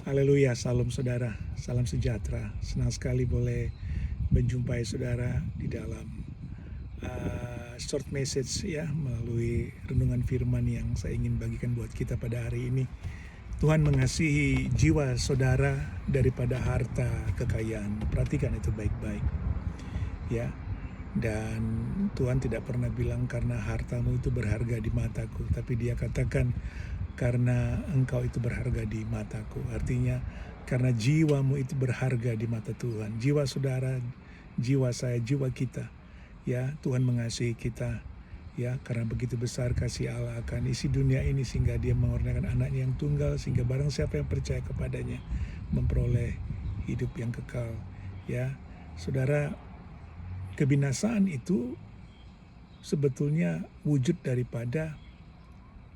Haleluya, salam saudara, salam sejahtera. Senang sekali boleh menjumpai saudara di dalam short message ya, melalui renungan firman yang saya ingin bagikan buat kita pada hari ini. Tuhan mengasihi jiwa saudara daripada harta kekayaan. Perhatikan itu baik-baik ya. Dan Tuhan tidak pernah bilang karena hartamu itu berharga di mataku, tapi Dia katakan karena engkau itu berharga di mataku. Artinya karena jiwamu itu berharga di mata Tuhan. Jiwa saudara, jiwa saya, jiwa kita. Ya, Tuhan mengasihi kita. Ya, karena begitu besar kasih Allah akan isi dunia ini sehingga Dia mengorbankan anaknya yang tunggal, sehingga barang siapa yang percaya kepadanya memperoleh hidup yang kekal. Ya, saudara, kebinasaan itu sebetulnya wujud daripada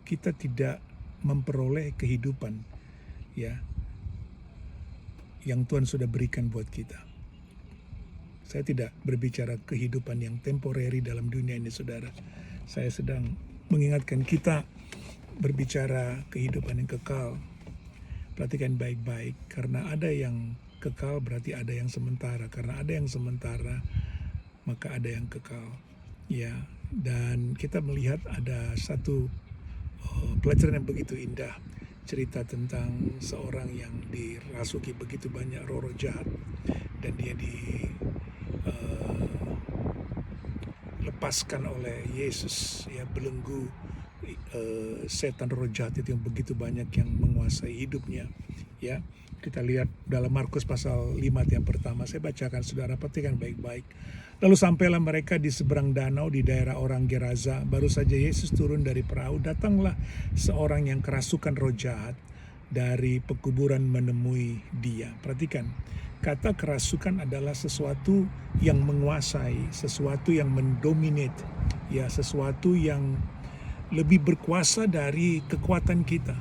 kita tidak memperoleh kehidupan ya yang Tuhan sudah berikan buat kita. Saya tidak berbicara kehidupan yang temporary dalam dunia ini, saudara. Saya sedang mengingatkan kita berbicara kehidupan yang kekal. Perhatikan baik-baik, karena ada yang kekal berarti ada yang sementara. Karena ada yang sementara, maka ada yang kekal. Ya, dan kita melihat ada satu pelajaran yang begitu indah, cerita tentang seorang yang dirasuki begitu banyak roh-roh jahat dan dia dilepaskan oleh Yesus ya, belenggu setan roh jahat itu yang begitu banyak yang menguasai hidupnya ya. Kita lihat dalam Markus pasal 5 yang pertama, saya bacakan saudara, perhatikan baik-baik. Lalu sampailah mereka di seberang danau di daerah orang Geraza. Baru saja Yesus turun dari perahu, datanglah seorang yang kerasukan roh jahat dari pekuburan menemui dia. Perhatikan, kata kerasukan adalah sesuatu yang menguasai, sesuatu yang mendominate, ya, sesuatu yang lebih berkuasa dari kekuatan kita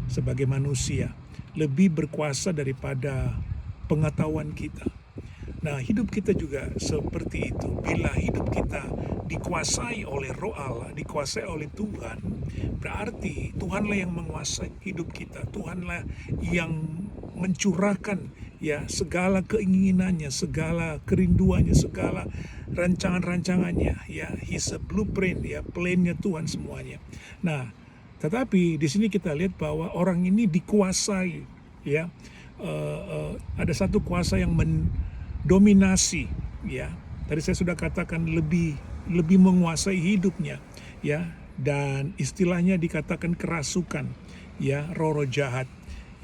sebagai manusia, lebih berkuasa daripada pengetahuan kita. Nah, hidup kita juga seperti itu. Bila hidup kita dikuasai oleh Roh Allah, dikuasai oleh Tuhan, berarti Tuhanlah yang menguasai hidup kita. Tuhanlah yang mencurahkan ya segala keinginannya, segala kerinduannya, segala rancangan-rancangannya ya. He's a blueprint ya, plan-nya Tuhan semuanya. Nah, tetapi di sini kita lihat bahwa orang ini dikuasai ya. Ada satu kuasa yang mendominasi ya. Tadi saya sudah katakan lebih menguasai hidupnya ya, dan istilahnya dikatakan kerasukan ya, roh-roh jahat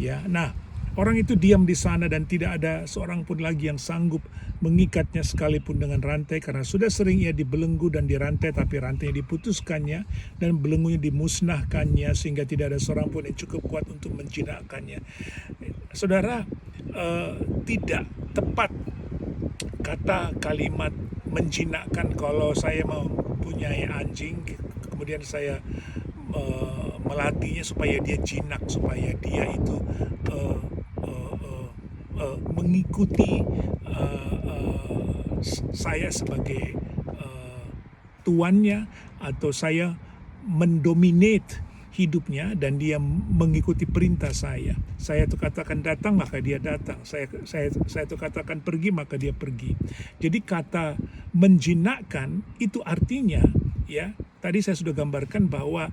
ya. Nah, orang itu diam di sana dan tidak ada seorang pun lagi yang sanggup mengikatnya sekalipun dengan rantai, karena sudah sering ia dibelenggu dan dirantai, tapi rantainya diputuskannya dan belenggunya dimusnahkannya, sehingga tidak ada seorang pun yang cukup kuat untuk menjinakkannya. Saudara, tidak tepat kata kalimat menjinakkan. Kalau saya mempunyai anjing, kemudian saya melatihnya supaya dia jinak, supaya dia itu mengikuti saya sebagai tuannya, atau saya mendominate hidupnya dan dia mengikuti perintah saya. Saya tuh katakan datang maka dia datang. Saya tuh katakan pergi maka dia pergi. Jadi kata menjinakkan itu artinya ya, tadi saya sudah gambarkan bahwa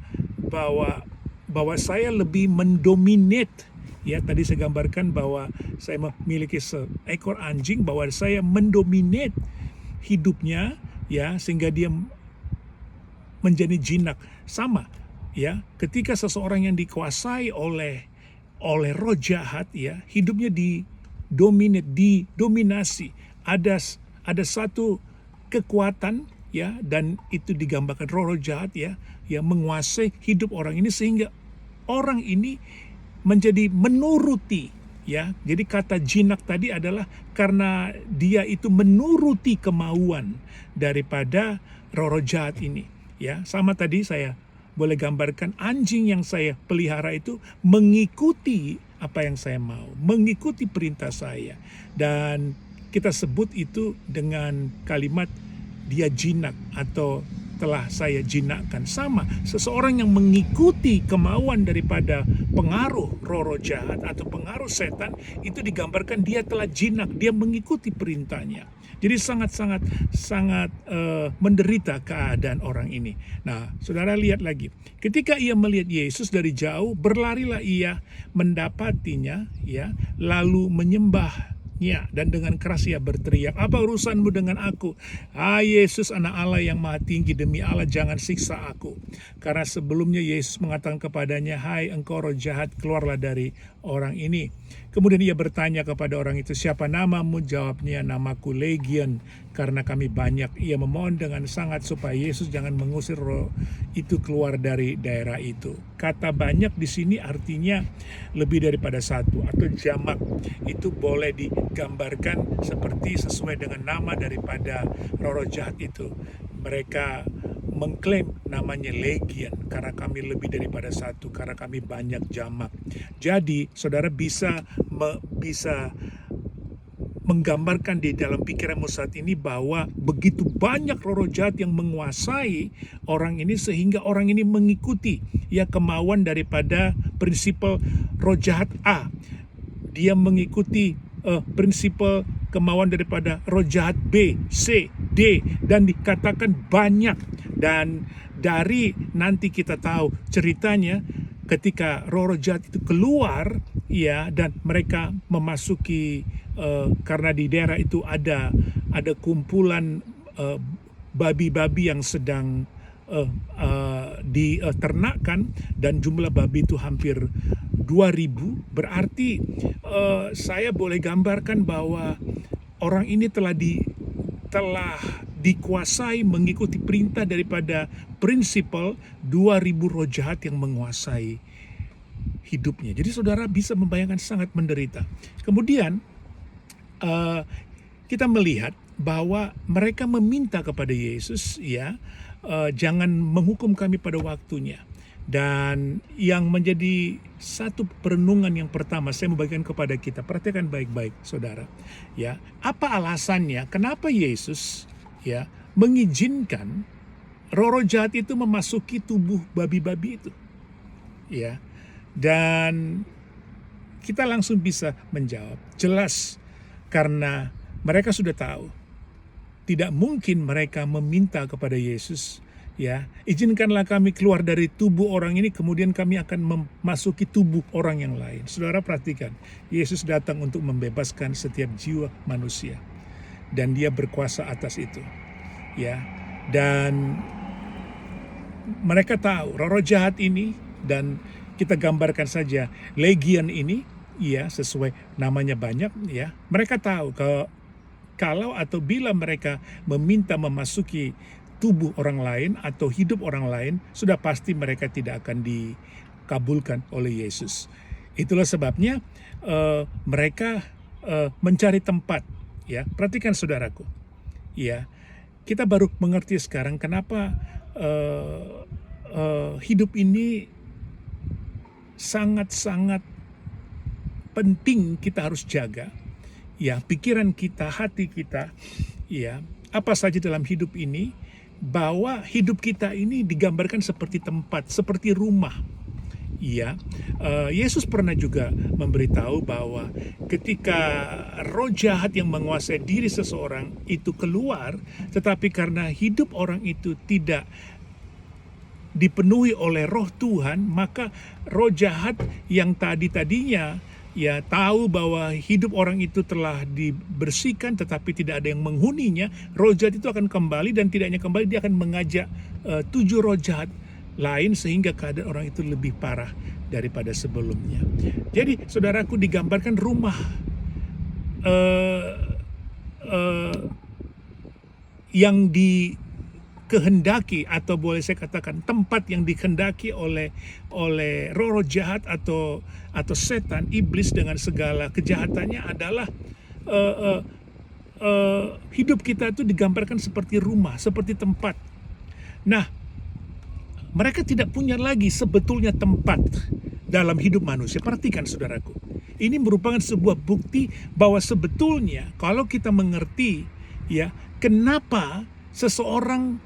saya lebih mendominate ya. Tadi saya gambarkan bahwa saya memiliki seekor anjing, bahwa saya mendominate hidupnya ya, sehingga dia menjadi jinak. Sama ya, ketika seseorang yang dikuasai oleh roh jahat ya, hidupnya didominasi. Ada satu kekuatan ya, dan itu digambarkan roh jahat ya, yang menguasai hidup orang ini, sehingga orang ini menjadi menuruti ya. Jadi kata jinak tadi adalah karena dia itu menuruti kemauan daripada roh jahat ini ya. Sama tadi saya boleh gambarkan, anjing yang saya pelihara itu mengikuti apa yang saya mau, mengikuti perintah saya, dan kita sebut itu dengan kalimat dia jinak atau telah saya jinakkan. Sama, seseorang yang mengikuti kemauan daripada pengaruh roh jahat atau pengaruh setan, itu digambarkan dia telah jinak, dia mengikuti perintahnya. Jadi sangat menderita keadaan orang ini. Nah, saudara lihat lagi. Ketika ia melihat Yesus dari jauh, berlarilah ia mendapatinya, ya, lalu menyembahnya, dan dengan keras ia berteriak, "Apa urusanmu dengan aku? Yesus, anak Allah yang maha tinggi, demi Allah jangan siksa aku." Karena sebelumnya Yesus mengatakan kepadanya, "Hai engkau roh jahat, keluarlah dari orang ini." Kemudian ia bertanya kepada orang itu, "Siapa namamu?" Jawabnya, "Namaku Legion, karena kami banyak." Ia memohon dengan sangat supaya Yesus jangan mengusir roh itu keluar dari daerah itu. Kata banyak di sini artinya lebih daripada satu, atau jamak. Itu boleh digambarkan seperti sesuai dengan nama daripada roh jahat itu. Mereka mengklaim namanya Legion karena kami lebih daripada satu, karena kami banyak jamak. Jadi saudara bisa menggambarkan di dalam pikiranmu saat ini bahwa begitu banyak roh jahat yang menguasai orang ini sehingga orang ini mengikuti ya kemauan daripada prinsipal roh jahat A. Dia mengikuti prinsipal kemauan daripada roh jahat B, C, D, dan dikatakan banyak. Dan dari nanti kita tahu ceritanya ketika roh jahat itu keluar, ya, dan mereka memasuki karena di daerah itu ada kumpulan babi-babi yang sedang diternakkan, dan jumlah babi itu hampir 2.000. Berarti saya boleh gambarkan bahwa orang ini telah dikuasai mengikuti perintah daripada prinsipal 2.000 roh jahat yang menguasai hidupnya. Jadi saudara bisa membayangkan sangat menderita. Kemudian kita melihat bahwa mereka meminta kepada Yesus, ya, jangan menghukum kami pada waktunya. Dan yang menjadi satu perenungan yang pertama saya membagikan kepada kita, perhatikan baik-baik saudara, ya, apa alasannya kenapa Yesus, ya, mengizinkan roh jahat itu memasuki tubuh babi-babi itu, ya. Dan kita langsung bisa menjawab, jelas, karena mereka sudah tahu tidak mungkin mereka meminta kepada Yesus, ya, izinkanlah kami keluar dari tubuh orang ini, kemudian kami akan memasuki tubuh orang yang lain. Saudara perhatikan, Yesus datang untuk membebaskan setiap jiwa manusia, dan dia berkuasa atas itu, ya. Dan mereka tahu roh jahat ini, dan kita gambarkan saja Legion ini, ya, sesuai namanya banyak, ya. Mereka tahu kalau atau bila mereka meminta memasuki tubuh orang lain atau hidup orang lain, sudah pasti mereka tidak akan dikabulkan oleh Yesus. Itulah sebabnya mereka mencari tempat, ya. Perhatikan saudaraku, ya, kita baru mengerti sekarang kenapa hidup ini sangat-sangat penting kita harus jaga, ya, pikiran kita, hati kita, ya, apa saja dalam hidup ini, bahwa hidup kita ini digambarkan seperti tempat, seperti rumah, ya. Yesus pernah juga memberitahu bahwa ketika roh jahat yang menguasai diri seseorang itu keluar, tetapi karena hidup orang itu tidak dipenuhi oleh roh Tuhan, maka roh jahat yang tadinya, ya, tahu bahwa hidup orang itu telah dibersihkan tetapi tidak ada yang menghuninya, roh jahat itu akan kembali, dan tidak hanya kembali, dia akan mengajak 7 roh jahat lain sehingga keadaan orang itu lebih parah daripada sebelumnya. Jadi saudaraku, digambarkan rumah yang dikehendaki, atau boleh saya katakan tempat yang dikehendaki oleh roh jahat atau setan, iblis dengan segala kejahatannya adalah hidup kita itu digambarkan seperti rumah, seperti tempat. Nah, mereka tidak punya lagi sebetulnya tempat dalam hidup manusia. Perhatikan saudaraku, ini merupakan sebuah bukti bahwa sebetulnya kalau kita mengerti, ya, kenapa seseorang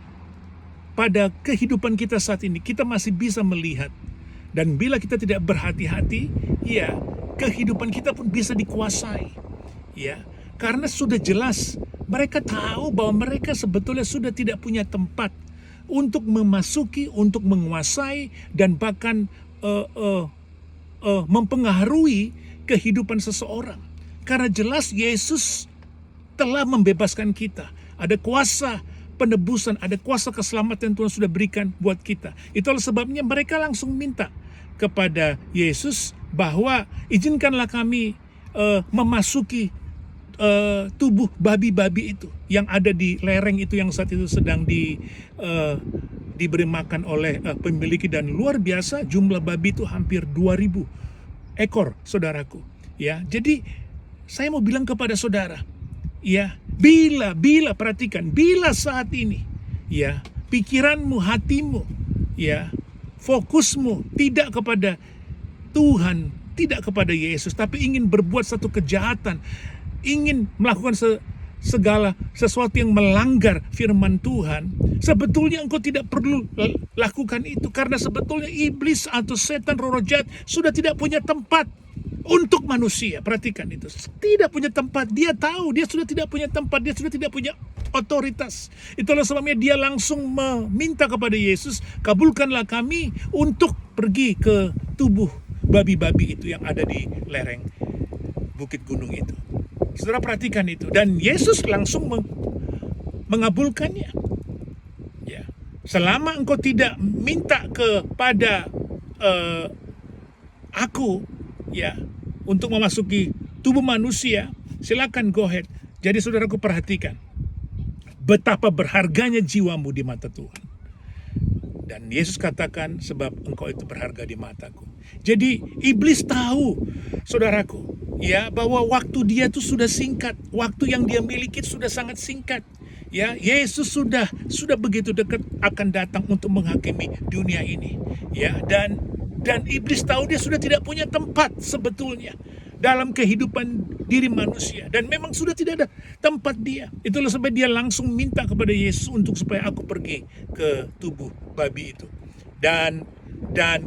pada kehidupan kita saat ini, kita masih bisa melihat. Dan bila kita tidak berhati-hati, ya, kehidupan kita pun bisa dikuasai. Ya, karena sudah jelas mereka tahu bahwa mereka sebetulnya sudah tidak punya tempat untuk memasuki, untuk menguasai, dan bahkan mempengaruhi kehidupan seseorang. Karena jelas Yesus telah membebaskan kita. Ada kuasa penebusan, ada kuasa keselamatan Tuhan sudah berikan buat kita. Itulah sebabnya mereka langsung minta kepada Yesus bahwa izinkanlah kami memasuki tubuh babi-babi itu yang ada di lereng itu yang saat itu sedang diberi makan oleh pemilik, dan luar biasa jumlah babi itu hampir 2000 ekor, saudaraku. Ya, jadi saya mau bilang kepada saudara, ya, bila perhatikan, bila saat ini, ya, pikiranmu, hatimu, ya, fokusmu tidak kepada Tuhan, tidak kepada Yesus, tapi ingin berbuat satu kejahatan, ingin melakukan segala sesuatu yang melanggar firman Tuhan, sebetulnya engkau tidak perlu lakukan itu, karena sebetulnya iblis atau setan, roh jahat sudah tidak punya tempat untuk manusia. Perhatikan itu, tidak punya tempat. Dia tahu dia sudah tidak punya tempat, dia sudah tidak punya otoritas. Itulah sebabnya dia langsung meminta kepada Yesus, kabulkanlah kami untuk pergi ke tubuh babi-babi itu yang ada di lereng bukit gunung itu. Saudara perhatikan itu, dan Yesus langsung mengabulkannya. Ya, selama engkau tidak minta kepada aku, ya, untuk memasuki tubuh manusia, silakan go ahead. Jadi saudaraku perhatikan betapa berharganya jiwamu di mata Tuhan. Dan Yesus katakan, sebab engkau itu berharga di mataku. Jadi iblis tahu, saudaraku, ya, bahwa waktu dia itu sudah singkat, waktu yang dia miliki sudah sangat singkat. Ya, Yesus sudah begitu dekat akan datang untuk menghakimi dunia ini. Ya, dan iblis tahu dia sudah tidak punya tempat sebetulnya dalam kehidupan diri manusia, dan memang sudah tidak ada tempat dia. Itulah sebab dia langsung minta kepada Yesus untuk supaya aku pergi ke tubuh babi itu. Dan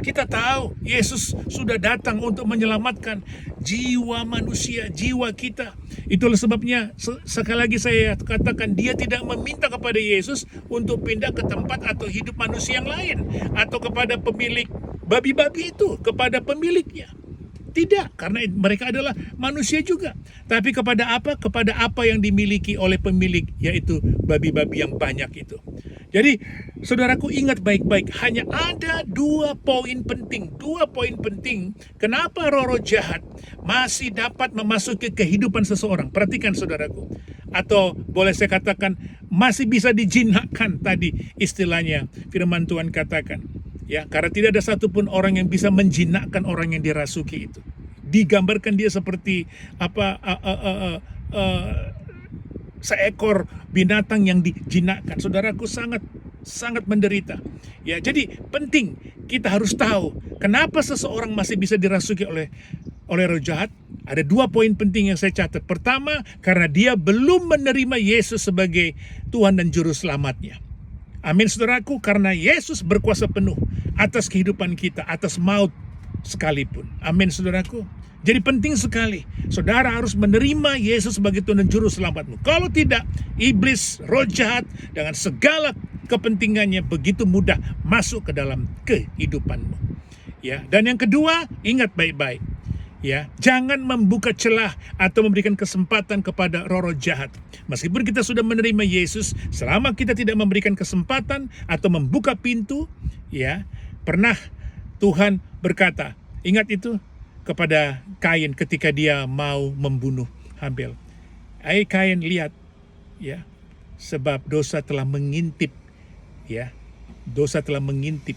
kita tahu Yesus sudah datang untuk menyelamatkan jiwa manusia, jiwa kita. Itulah sebabnya sekali lagi saya katakan, dia tidak meminta kepada Yesus untuk pindah ke tempat atau hidup manusia yang lain, atau kepada pemilik babi-babi itu, kepada pemiliknya. Tidak, karena mereka adalah manusia juga. Tapi kepada apa? Kepada apa yang dimiliki oleh pemilik, yaitu babi-babi yang banyak itu. Jadi, saudaraku ingat baik-baik, hanya ada dua poin penting. Kenapa roh-roh jahat masih dapat memasuki kehidupan seseorang. Perhatikan saudaraku. Atau boleh saya katakan, masih bisa dijinakkan tadi istilahnya firman Tuhan katakan. Ya, karena tidak ada satupun orang yang bisa menjinakkan orang yang dirasuki itu. Digambarkan dia seperti seekor binatang yang dijinakkan. Saudaraku sangat menderita. Ya, jadi penting kita harus tahu kenapa seseorang masih bisa dirasuki oleh roh jahat. Ada dua poin penting yang saya catat. Pertama, karena dia belum menerima Yesus sebagai Tuhan dan Juru Selamatnya. Amin, saudaraku, karena Yesus berkuasa penuh atas kehidupan kita, atas maut sekalipun. Amin, saudaraku. Jadi penting sekali, saudara harus menerima Yesus sebagai Tuhan dan Juru Selamatmu. Kalau tidak, iblis, roh jahat, dengan segala kepentingannya begitu mudah masuk ke dalam kehidupanmu. Ya, dan yang kedua, ingat baik-baik. Ya, jangan membuka celah atau memberikan kesempatan kepada roh-roh jahat. Meskipun kita sudah menerima Yesus, selama kita tidak memberikan kesempatan atau membuka pintu, ya, pernah Tuhan berkata, ingat itu kepada Kain ketika dia mau membunuh Habel. Hai Kain, lihat, ya, sebab dosa telah mengintip, ya, dosa telah mengintip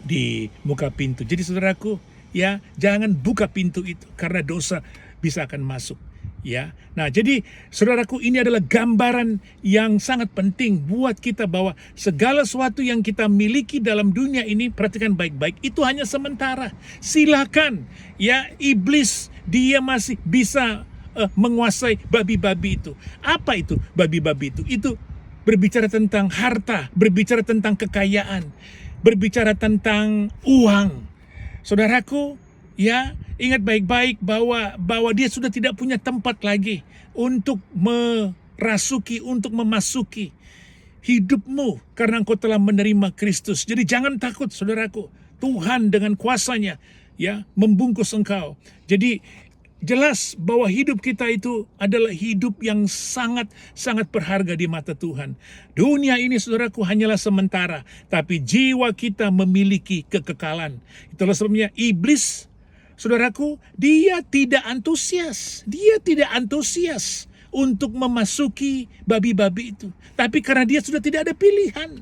di muka pintu. Jadi saudaraku, ya, jangan buka pintu itu karena dosa bisa akan masuk. Ya, nah jadi saudaraku, ini adalah gambaran yang sangat penting buat kita bahwa segala sesuatu yang kita miliki dalam dunia ini, perhatikan baik-baik, itu hanya sementara. Silakan, ya, iblis dia masih bisa menguasai babi-babi itu. Apa itu babi-babi itu? Itu berbicara tentang harta, berbicara tentang kekayaan, berbicara tentang uang. Saudaraku, ya, ingat baik-baik bahwa dia sudah tidak punya tempat lagi untuk untuk memasuki hidupmu karena engkau telah menerima Kristus. Jadi jangan takut, saudaraku. Tuhan dengan kuasanya ya membungkus engkau. Jadi jelas bahwa hidup kita itu adalah hidup yang sangat berharga di mata Tuhan. Dunia ini, saudaraku, hanyalah sementara, tapi jiwa kita memiliki kekekalan. Itulah sebabnya iblis, saudaraku, dia tidak antusias. Dia tidak antusias untuk memasuki babi-babi itu. Tapi karena dia sudah tidak ada pilihan.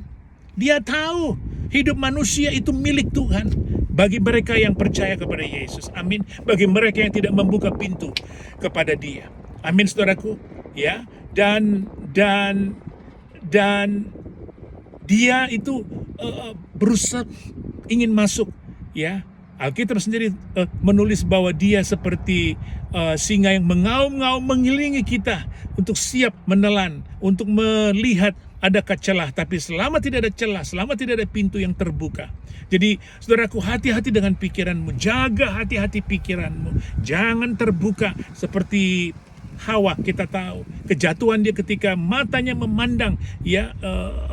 Dia tahu hidup manusia itu milik Tuhan. Bagi mereka yang percaya kepada Yesus, amin. Bagi mereka yang tidak membuka pintu kepada Dia, amin, saudaraku. Ya, dan dia itu berusaha ingin masuk. Ya, Alkitab sendiri menulis bahwa dia seperti singa yang mengaum-ngaum mengelilingi kita untuk siap menelan, untuk melihat adakah celah. Tapi selama tidak ada celah, selama tidak ada pintu yang terbuka. Jadi saudaraku, hati-hati dengan pikiranmu, jaga hati-hati pikiranmu, jangan terbuka seperti Hawa. Kita tahu kejatuhan dia ketika matanya memandang ya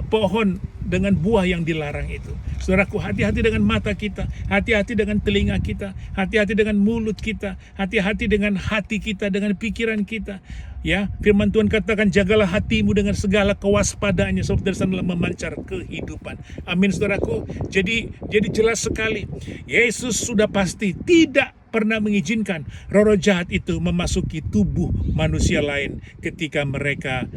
pohon dengan buah yang dilarang itu. Saudaraku, hati-hati dengan mata kita, hati-hati dengan telinga kita, hati-hati dengan mulut kita, hati-hati dengan hati kita, dengan pikiran kita. Ya, firman Tuhan katakan, jagalah hatimu dengan segala kewaspadaannya, sebab dari sanalah memancar kehidupan. Amin, saudaraku. Jadi jelas sekali, Yesus sudah pasti tidak pernah mengizinkan roh-roh jahat itu memasuki tubuh manusia lain ketika mereka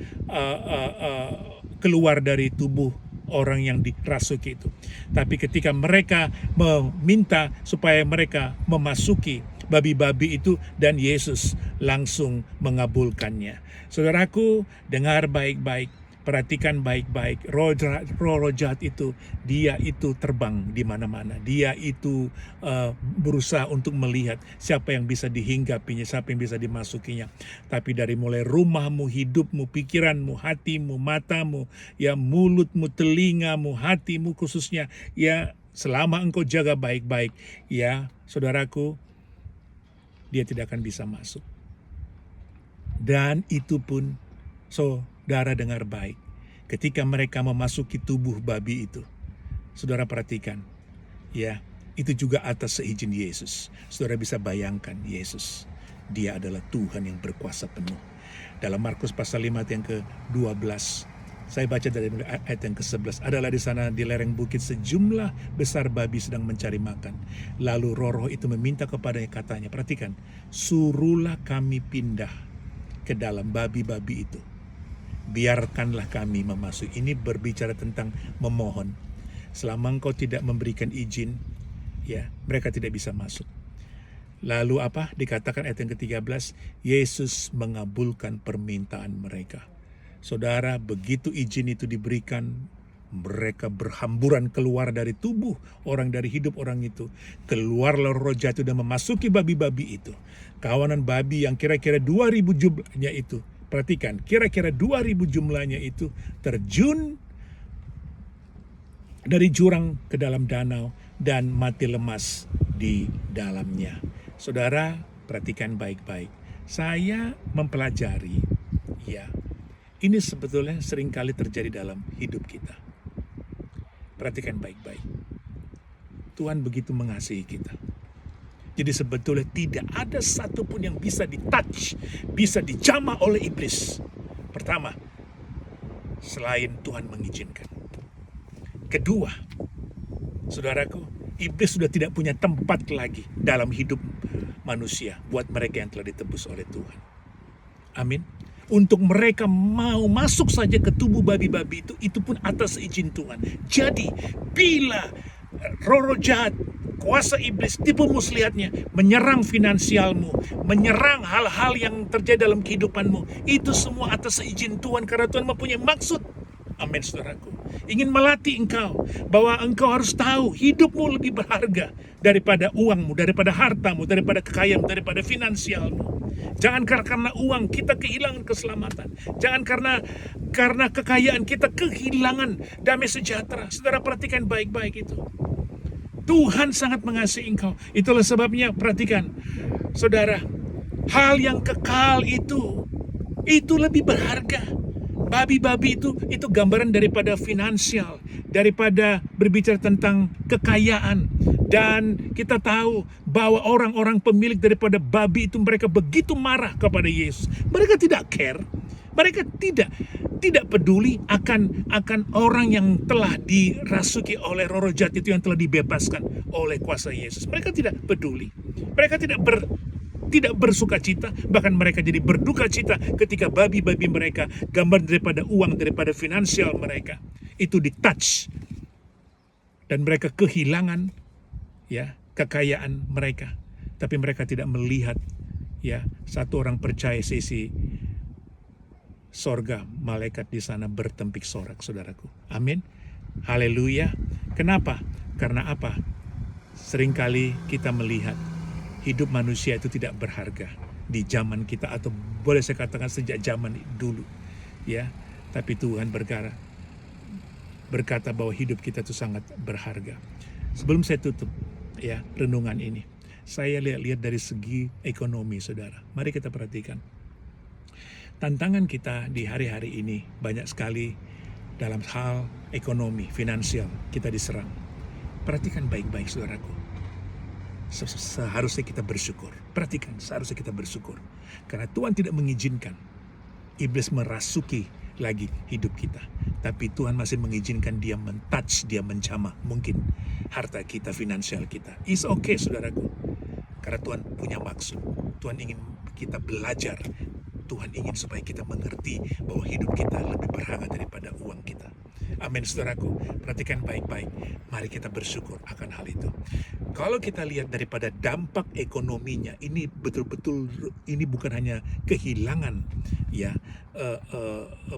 keluar dari tubuh orang yang dirasuki itu. Tapi ketika mereka meminta supaya mereka memasuki babi-babi itu, dan Yesus langsung mengabulkannya. Saudaraku, dengar baik-baik, perhatikan baik-baik. Roh jahat itu, dia itu terbang di mana-mana. Dia itu berusaha untuk melihat siapa yang bisa dihinggapinya, siapa yang bisa dimasukinya. Tapi dari mulai rumahmu, hidupmu, pikiranmu, hatimu, matamu, ya mulutmu, telingamu, hatimu khususnya, ya selama engkau jaga baik-baik, ya saudaraku, dia tidak akan bisa masuk. Dan itu pun, saudara dengar baik, ketika mereka memasuki tubuh babi itu, saudara perhatikan, ya, itu juga atas seizin Yesus. Saudara bisa bayangkan Yesus, dia adalah Tuhan yang berkuasa penuh. Dalam Markus pasal 5 yang ke-12, saya baca dari ayat yang ke-11, adalah di sana di lereng bukit sejumlah besar babi sedang mencari makan. Lalu roh-roh itu meminta kepadanya, katanya, perhatikan, suruhlah kami pindah ke dalam babi-babi itu. Biarkanlah kami memasuki. Ini berbicara tentang memohon. Selama engkau tidak memberikan izin, ya, mereka tidak bisa masuk. Lalu apa? Dikatakan ayat yang ke-13, Yesus mengabulkan permintaan mereka. Saudara, begitu izin itu diberikan, mereka berhamburan keluar dari tubuh orang, dari hidup orang itu. Keluarlah roh jahat dan memasuki babi-babi itu. Kawanan babi yang kira-kira 2.000 jumlahnya itu. Perhatikan, kira-kira 2.000 jumlahnya itu terjun dari jurang ke dalam danau dan mati lemas di dalamnya. Saudara, perhatikan baik-baik. Saya mempelajari, ya, ini sebetulnya seringkali terjadi dalam hidup kita. Perhatikan baik-baik. Tuhan begitu mengasihi kita. Jadi sebetulnya tidak ada satupun yang bisa ditouch, bisa dijamah oleh iblis. Pertama, selain Tuhan mengizinkan. Kedua, saudaraku, iblis sudah tidak punya tempat lagi dalam hidup manusia buat mereka yang telah ditebus oleh Tuhan. Amin. Untuk mereka mau masuk saja ke tubuh babi-babi itu pun atas izin Tuhan. Jadi bila roh-roh jahat, kuasa iblis, tipu muslihatnya menyerang finansialmu, menyerang hal-hal yang terjadi dalam kehidupanmu, itu semua atas izin Tuhan, karena Tuhan mempunyai maksud. Amin, saudaraku. Ingin melatih engkau bahwa engkau harus tahu hidupmu lebih berharga daripada uangmu, daripada hartamu, daripada kekayaanmu, daripada finansialmu. Jangan karena uang kita kehilangan keselamatan. Jangan karena kekayaan kita kehilangan damai sejahtera. Saudara, perhatikan baik-baik itu. Tuhan sangat mengasihi engkau. Itulah sebabnya perhatikan, saudara, hal yang kekal itu lebih berharga. Babi-babi itu gambaran daripada finansial, daripada berbicara tentang kekayaan. Dan kita tahu bahwa orang-orang pemilik daripada babi itu, mereka begitu marah kepada Yesus. Mereka tidak care. Mereka tidak peduli akan orang yang telah dirasuki oleh roh jahat itu, yang telah dibebaskan oleh kuasa Yesus. Mereka tidak peduli. Mereka tidak bersuka cita, bahkan mereka jadi berduka cita ketika babi-babi mereka, gambar daripada uang, daripada finansial mereka, itu di-touch. Dan mereka kehilangan kekayaan mereka. Tapi mereka tidak melihat satu orang percaya sisi sorga, malaikat di sana bertempik sorak, saudaraku. Amin. Haleluya. Kenapa? Karena apa? Seringkali kita melihat hidup manusia itu tidak berharga di zaman kita, atau boleh saya katakan sejak zaman dulu, Tapi Tuhan berkata bahwa hidup kita itu sangat berharga. Sebelum saya tutup renungan ini, saya lihat dari segi ekonomi, saudara. Mari kita perhatikan. Tantangan kita di hari-hari ini banyak sekali dalam hal ekonomi, finansial, kita diserang. Perhatikan baik-baik, saudaraku. Seharusnya kita bersyukur. Perhatikan, seharusnya kita bersyukur. Karena Tuhan tidak mengizinkan iblis merasuki lagi hidup kita. Tapi Tuhan masih mengizinkan dia mentouch, dia menjamah mungkin harta kita, finansial kita. It's okay, saudaraku. Karena Tuhan punya maksud. Tuhan ingin kita belajar. Tuhan ingin supaya kita mengerti bahwa hidup kita lebih berharga daripada uang kita. Amin, saudaraku. Perhatikan baik-baik. Mari kita bersyukur akan hal itu. Kalau kita lihat daripada dampak ekonominya, ini betul-betul, ini bukan hanya kehilangan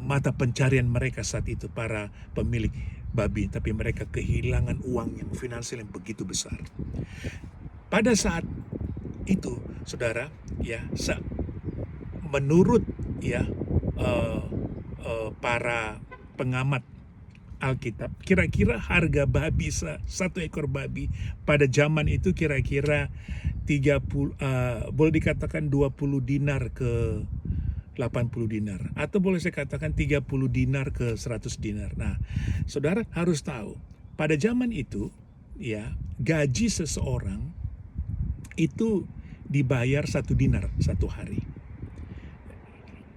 mata pencarian mereka saat itu, para pemilik babi, tapi mereka kehilangan uang yang finansial yang begitu besar. Pada saat itu, saudara, menurut para pengamat Alkitab, kira-kira harga babi, satu ekor babi pada zaman itu kira-kira 30, boleh dikatakan 20 dinar ke 80 dinar, atau boleh saya katakan 30 dinar ke 100 dinar. Nah, saudara harus tahu, pada zaman itu gaji seseorang itu dibayar 1 dinar satu hari.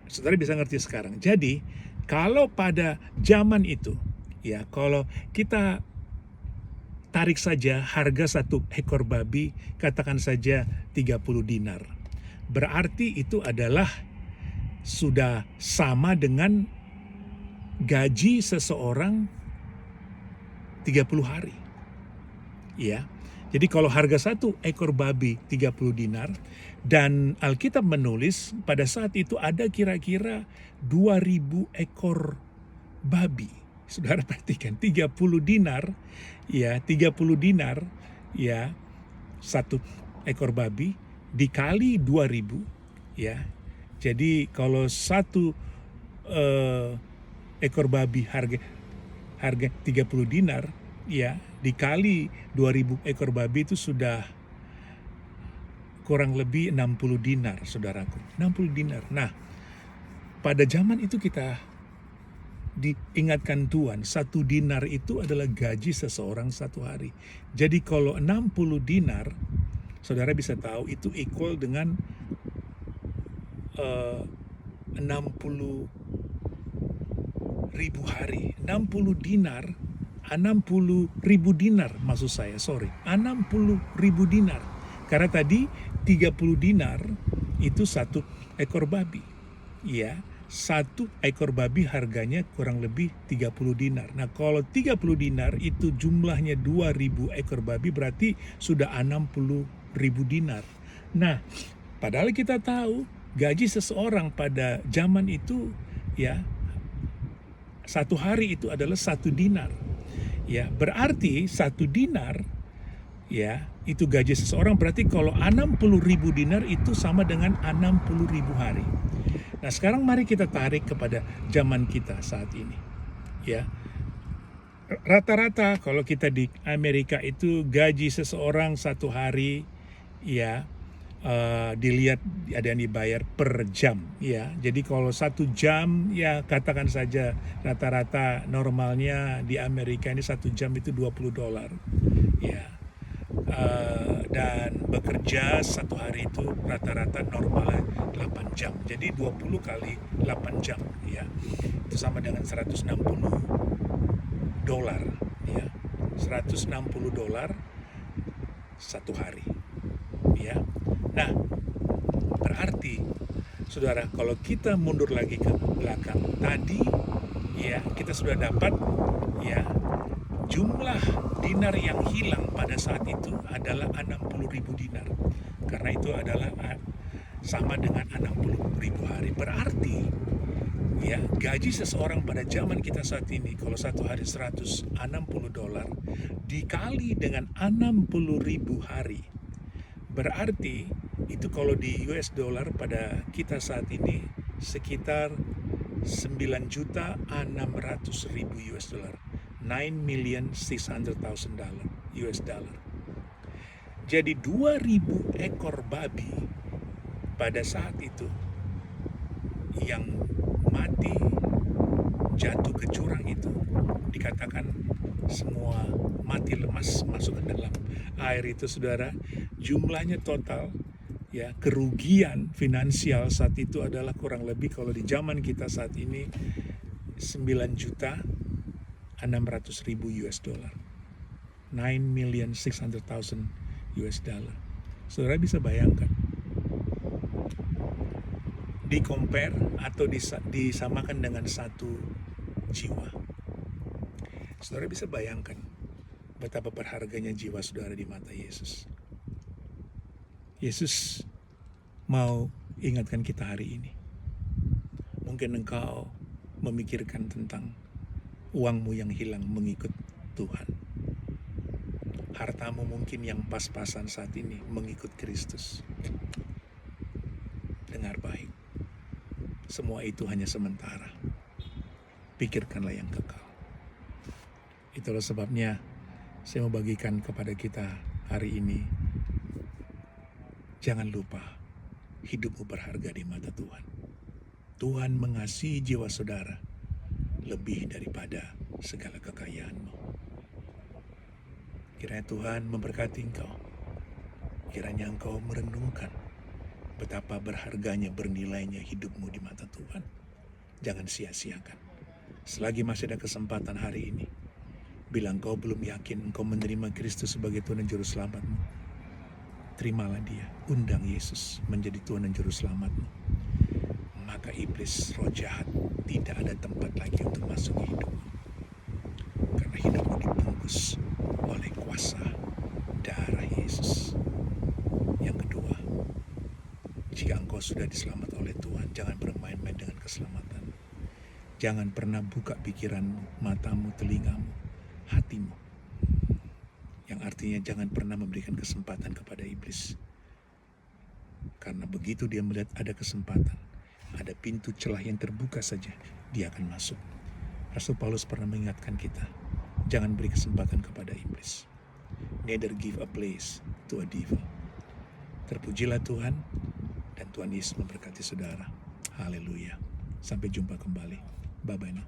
Saudara bisa ngerti sekarang. Jadi kalau pada zaman itu, kalau kita tarik saja harga satu ekor babi, katakan saja 30 dinar. Berarti itu adalah sudah sama dengan gaji seseorang 30 hari. Jadi kalau harga satu ekor babi 30 dinar, dan Alkitab menulis pada saat itu ada kira-kira 2000 ekor babi. Saudara perhatikan, 30 dinar, 30 dinar, satu ekor babi dikali 2000, Jadi kalau satu ekor babi harga 30 dinar, dikali 2000 ekor babi itu sudah kurang lebih 60 dinar, saudaraku. 60 dinar. Nah, pada zaman itu kita diingatkan Tuhan, 1 dinar itu adalah gaji seseorang satu hari. Jadi kalau 60 dinar, saudara bisa tahu itu equal dengan 60 ribu hari. 60 dinar, 60 ribu dinar maksud saya, 60 ribu dinar. Karena tadi 30 dinar itu satu ekor babi. Satu ekor babi harganya kurang lebih 30 dinar. Nah, kalau 30 dinar itu jumlahnya 2000 ekor babi, berarti sudah 60 ribu dinar. Nah, padahal kita tahu gaji seseorang pada zaman itu satu hari itu adalah 1 dinar. Ya, berarti 1 dinar ya, itu gaji seseorang, berarti kalau 60.000 dinar itu sama dengan 60.000 hari. Nah, sekarang mari kita tarik kepada zaman kita saat ini. Ya. Rata-rata kalau kita di Amerika itu gaji seseorang satu hari ya dilihat ada yang dibayar per jam ya. Jadi kalau 1 jam ya katakan saja rata-rata normalnya di Amerika ini 1 jam itu $20 ya. Dan bekerja satu hari itu rata-rata normalnya 8 jam. Jadi 20 kali 8 jam ya. Itu sama dengan $160 ya. $160 satu hari ya. Nah, berarti saudara, kalau kita mundur lagi ke belakang tadi ya, kita sudah dapat ya jumlah dinar yang hilang pada saat itu adalah 60.000 dinar. Karena itu adalah sama dengan 60.000 hari. Berarti ya, gaji seseorang pada zaman kita saat ini kalau satu hari $160 dikali dengan 60.000 hari, berarti itu kalau di US dollar pada kita saat ini sekitar 9.600.000 US dollar, $9.600.000 US dollar. Jadi 2.000 ekor babi pada saat itu yang mati jatuh ke jurang itu dikatakan semua mati lemas masuk ke dalam air itu, saudara. Jumlahnya total ya kerugian finansial saat itu adalah kurang lebih kalau di zaman kita saat ini 9.600.000 US dollar, $9.600.000 US dollar. Saudara bisa bayangkan, di-compare atau disamakan dengan 1 jiwa. Saudara bisa bayangkan betapa berharganya jiwa saudara di mata Yesus. Yesus mau ingatkan kita hari ini. Mungkin engkau memikirkan tentang uangmu yang hilang mengikut Tuhan. Hartamu mungkin yang pas-pasan saat ini mengikut Kristus. Dengar baik. Semua itu hanya sementara. Pikirkanlah yang kekal. Itulah sebabnya saya mau bagikan kepada kita hari ini. Jangan lupa, hidupmu berharga di mata Tuhan. Tuhan mengasihi jiwa saudara lebih daripada segala kekayaanmu. Kiranya Tuhan memberkati engkau. Kiranya engkau merenungkan betapa berharganya, bernilainya hidupmu di mata Tuhan. Jangan sia-siakan. Selagi masih ada kesempatan hari ini, bila engkau belum yakin engkau menerima Kristus sebagai Tuhan dan Juru Selamatmu, terimalah Dia, undang Yesus menjadi Tuhan dan Juru Selamatmu. Maka iblis, roh jahat, tidak ada tempat lagi untuk masuk ke hidupmu. Karena hidupmu dibungkus oleh kuasa darah Yesus. Yang kedua, jika engkau sudah diselamatkan oleh Tuhan, jangan bermain-main dengan keselamatan. Jangan pernah buka pikiranmu, matamu, telingamu, hatimu. Yang artinya jangan pernah memberikan kesempatan kepada iblis. Karena begitu dia melihat ada kesempatan, ada pintu celah yang terbuka saja, dia akan masuk. Rasul Paulus pernah mengingatkan kita, jangan beri kesempatan kepada iblis. Neither give a place to a devil. Terpujilah Tuhan, dan Tuhan Yesus memberkati saudara. Haleluya. Sampai jumpa kembali. Bye-bye now.